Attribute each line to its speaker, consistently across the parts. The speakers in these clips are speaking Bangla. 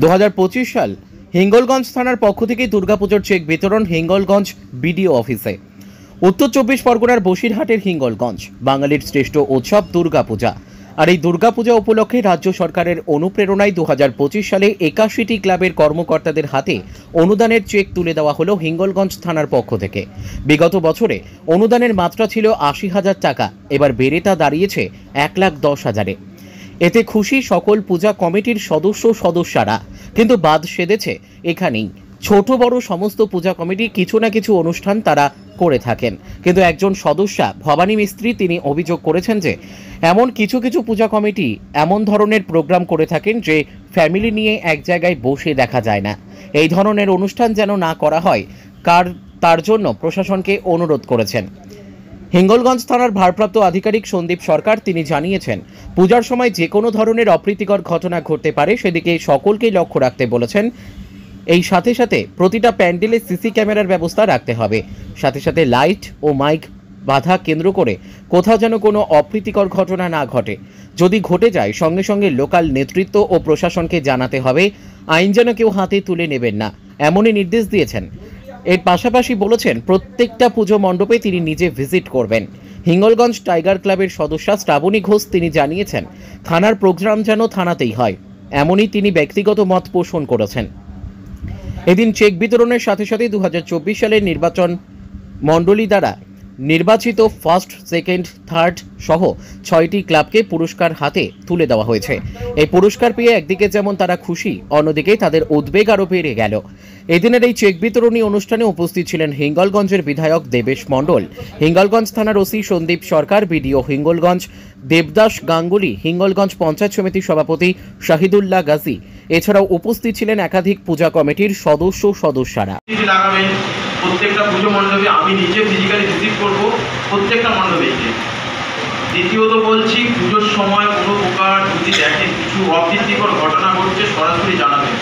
Speaker 1: 2025 সাল হিঙ্গলগঞ্জ থানার পক্ষ থেকে দুর্গাপুজোর চেক বিতরণ হিঙ্গলগঞ্জ বিডিও অফিসে। উত্তর 24 পরগনার বসিরহাটের হিঙ্গলগঞ্জ বাঙালির শ্রেষ্ঠ উৎসব দুর্গাপূজা। আর এই দুর্গাপূজা উপলক্ষে রাজ্য সরকারের অনুপ্রেরণায় 2025 সালে 81টি ক্লাবের কর্মকর্তাদের হাতে অনুদানের চেক তুলে দেওয়া হলো হিঙ্গলগঞ্জ থানার পক্ষ থেকে। বিগত বছরে অনুদানের মাত্রা ছিল 80,000 টাকা, এবার বেড়ে তা দাঁড়িয়েছে 1,10,000-এ। এতে খুশি সকল পূজা কমিটির সদস্যরা, কিন্তু বাদ সেধেছে এখানেই। ছোট বড় সমস্ত পূজা কমিটি কিছু না কিছু অনুষ্ঠান তারা করে থাকেন, কিন্তু একজন সদস্যা ভবানী মিস্ত্রি তিনি অভিযোগ করেছেন যে এমন কিছু পূজা কমিটি এমন ধরনের প্রোগ্রাম করে থাকেন যে ফ্যামিলি নিয়ে এক জায়গায় বসে দেখা যায় না। এই ধরনের অনুষ্ঠান যেন না করা হয় তার জন্য প্রশাসনকে অনুরোধ করেছেন। হিঙ্গলগঞ্জ থানার ভারপ্রাপ্ত আধিকারিক সন্দীপ সরকার তিনি জানিয়েছেন, পূজার সময় যে কোনো ধরনের অপ্রীতিকর ঘটনা ঘটতে পারে সেদিকে সকলকেই লক্ষ্য রাখতে বলেছেন। এই সাথে প্রতিটা প্যান্ডেলে সিসি ক্যামেরার ব্যবস্থা রাখতে হবে, সাথে লাইট ও মাইক বাধা কেন্দ্র করে কোথাও যেন কোনো অপ্রীতিকর ঘটনা না ঘটে। যদি ঘটে যায় সঙ্গে লোকাল নেতৃত্ব ও প্রশাসনকে জানাতে হবে। আইন যেন কেউ হাতে তুলে নেবেন না, এমনই নির্দেশ দিয়েছেন। এর পাশাপাশি বলেছেন প্রত্যেকটা পুজো মণ্ডপে তিনি নিজে ভিজিট করবেন। হিঙ্গলগঞ্জ টাইগার ক্লাবের সদস্যা শ্রাবণী ঘোষ তিনি জানিয়েছেন, থানার প্রোগ্রাম যেন থানাতেই হয়, এমনই তিনি ব্যক্তিগত মত পোষণ করেছেন। এদিন চেক বিতরণের সাথে 2024 সালের নির্বাচন মণ্ডলী দ্বারা নির্বাচিত ফার্স্ট, সেকেন্ড, থার্ড সহ 6টি ক্লাবকে পুরস্কার হাতে তুলে দেওয়া হয়েছে। এই পুরস্কার পেয়ে একদিকে যেমন তারা খুশি, অন্যদিকে তাদের উদ্বেগ আরও বেড়ে গেল। এদিনের এই চেক বিতরণী অনুষ্ঠানে উপস্থিত ছিলেন হিঙ্গলগঞ্জের বিধায়ক দেবেশ মণ্ডল, হিঙ্গলগঞ্জ থানার ওসি সন্দীপ সরকার, বিডিও হিঙ্গলগঞ্জ দেবদাস গাঙ্গুলি, হিঙ্গলগঞ্জ পঞ্চায়েত সমিতির সভাপতি শাহিদুল্লাহ গাজী। এছাড়াও উপস্থিত ছিলেন একাধিক পূজা কমিটির সদস্যরা।
Speaker 2: প্রত্যেকটা পুজো মণ্ডপে আমি নিজে ফিজিক্যালি ভিজিট করবো, প্রত্যেকটা মণ্ডপে। দ্বিতীয়ত বলছি, পুজোর সময় কোনো প্রকার যদি দেখেন কিছু অপ্রীতিকর ঘটনা ঘটছে সরাসরি জানাবেন।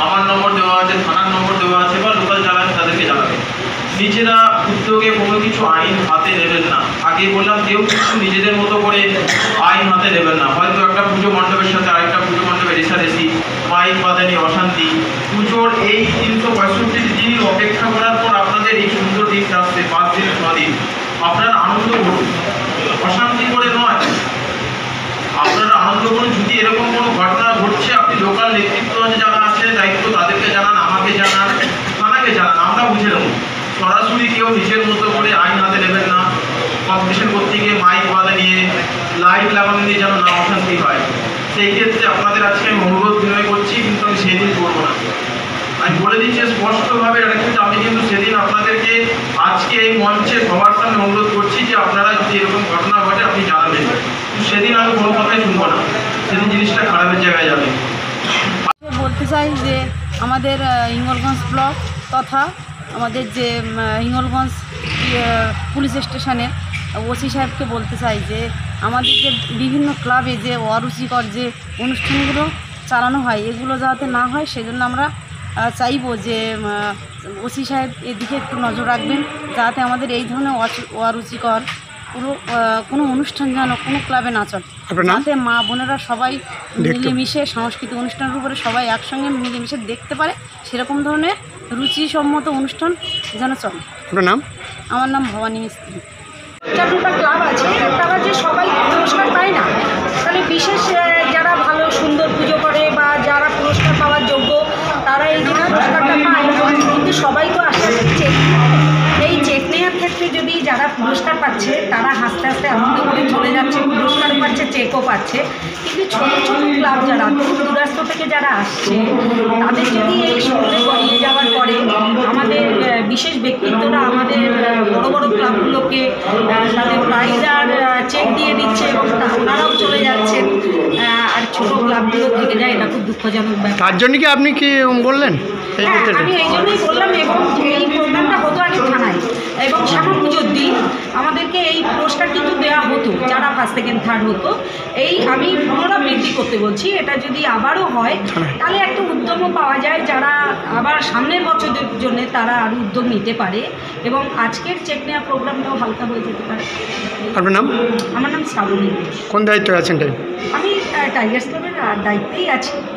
Speaker 2: আমার নম্বর দেওয়া আছে, থানার নম্বর দেওয়া আছে, বা লোকাল যারা আছে তাদেরকে জানাবেন। নিজেরা উদ্যোগে কোনো কিছু আইন হাতে নেবেন না। আগে বললাম, কেউ কিছু নিজেদের মতো করে আইন হাতে নেবেন না। হয়তো একটা পুজো মণ্ডপের সাথে আরেকটা পুজো মণ্ডপে রেষারেষি, মাইক বাঁধানি, অশান্তি। পুজোর এই 365 দিন অপেক্ষা করার পর আপনাদের এই সুন্দর দিন আসছে, 5 দিন 6 দিন, আপনারা আনন্দ করুন, অশান্তি করে নয়। আপনারা আনন্দ করুন। যদি এরকম কোনো ঘটনা ঘটছে, আপনি লোকাল নেতৃত্ব যারা আছে দায়িত্ব তাদেরকে জানান, আমাকে জানান, থানাকে জানান, আমরা বুঝে নেব। সরাসরি কেউ নিজের মতো করে আইন হাতে নেবেন না। কম্পিটিশন করতে গিয়ে মাইক বাঁধা নিয়ে, লাইট লাগানো নিয়ে যেন না অশান্তি হয়। সেই ক্ষেত্রে আপনাদের আজকে আমি অনুরোধ বিনয় করছি, কিন্তু আমি সেদিন করবো না। আমি বলে দিচ্ছি স্পষ্টভাবে, আমি কিন্তু সেদিন আপনাদেরকে আজকে এই মঞ্চে সবার সামনে অনুরোধ করছি যে আপনারা যদি এরকম ঘটনা ঘটে আপনি জানাবেন। সেদিন আমি কোনো কথাই শুনবো না, সেদিন জিনিসটা খারাপের জায়গায় যাবে।
Speaker 3: বলতে চাই যে আমাদের হিঙ্গলগঞ্জ ব্লক তথা আমাদের যে হিঙ্গলগঞ্জ পুলিশ স্টেশনের ওসি সাহেবকে বলতে চাই যে আমাদের যে বিভিন্ন ক্লাবে যে অরুচিকর যে অনুষ্ঠানগুলো চালানো হয় এগুলো যাতে না হয়, সেজন্য আমরা চাইবো যে ওসি সাহেব এদিকে একটু নজর রাখবেন, যাতে আমাদের এই ধরনের অরুচিকর কোনো অনুষ্ঠান যেন কোনো ক্লাবে না চলে, যাতে মা বোনেরা সবাই মিলেমিশে সাংস্কৃতিক অনুষ্ঠানের উপরে সবাই একসঙ্গে মিলেমিশে দেখতে পারে, সেরকম ধরনের রুচিসম্মত অনুষ্ঠান যেন চলে।
Speaker 4: আপনার নাম?
Speaker 3: আমার নাম ভবানী মিস্ত্রি।
Speaker 5: চারটা ক্লাব আছে, তারা যে সবাই পুরস্কার পায় না, তাহলে বিশেষ যারা ভালো সুন্দর পুজো করে বা যারা পুরস্কার পাওয়ার যোগ্য তারা এই যে পুরস্কারটা পায়, কিন্তু সবাই তো আস্তে আস্তে চেক এই চেক নেওয়ার ক্ষেত্রে যদি যারা পুরস্কার পাচ্ছে তারা আস্তে আস্তে আনন্দ করে চলে যাচ্ছে, পুরস্কার পাচ্ছে, চেকও পাচ্ছে। কিন্তু ছোটো ক্লাব যারা দূরাস্ত থেকে যারা আসছে তাদের যদি এই সুবিধে নিয়ে যাওয়ার পরে আমাদের বিশেষ ব্যক্তিত্বরা আমাদের বড় বড় ক্লাবগুলোকে তাদের প্রাইজ আর চেক দিয়ে দিচ্ছে এবং ওনারাও চলে যাচ্ছেন, আর ছোটো ক্লাবগুলো থেকে যায়, এটা খুব দুঃখজনক ব্যাপার।
Speaker 4: তার জন্য কি আপনি কি বললেন?
Speaker 5: আমি এই জন্যই বললাম, এবং এই প্রোগ্রামটা হতো আগে থানায়, এবং শ্যামা পুজোর দিন আমাদেরকে এই পুরস্কার কিন্তু দেওয়া হতো যারা ফার্স্ট সেকেন্ড থার্ড হতো। এই আমি পুনরাবৃত্তি করতে বলছি, এটা যদি আবারও হয় তাহলে একটা উদ্যোগও পাওয়া যায়, যারা আবার সামনের বছরের জন্য তারা আরও উদ্যোগ নিতে পারে এবং আজকের চেক নেওয়া প্রোগ্রামটাও হালকা হয়ে যেতে পারে।
Speaker 4: আপনার নাম?
Speaker 5: আমার নাম শ্রাবণী।
Speaker 4: কোন দায়িত্বে আছেন?
Speaker 5: আমি টাইগার্স ক্লাবের দায়িত্বেই আছি।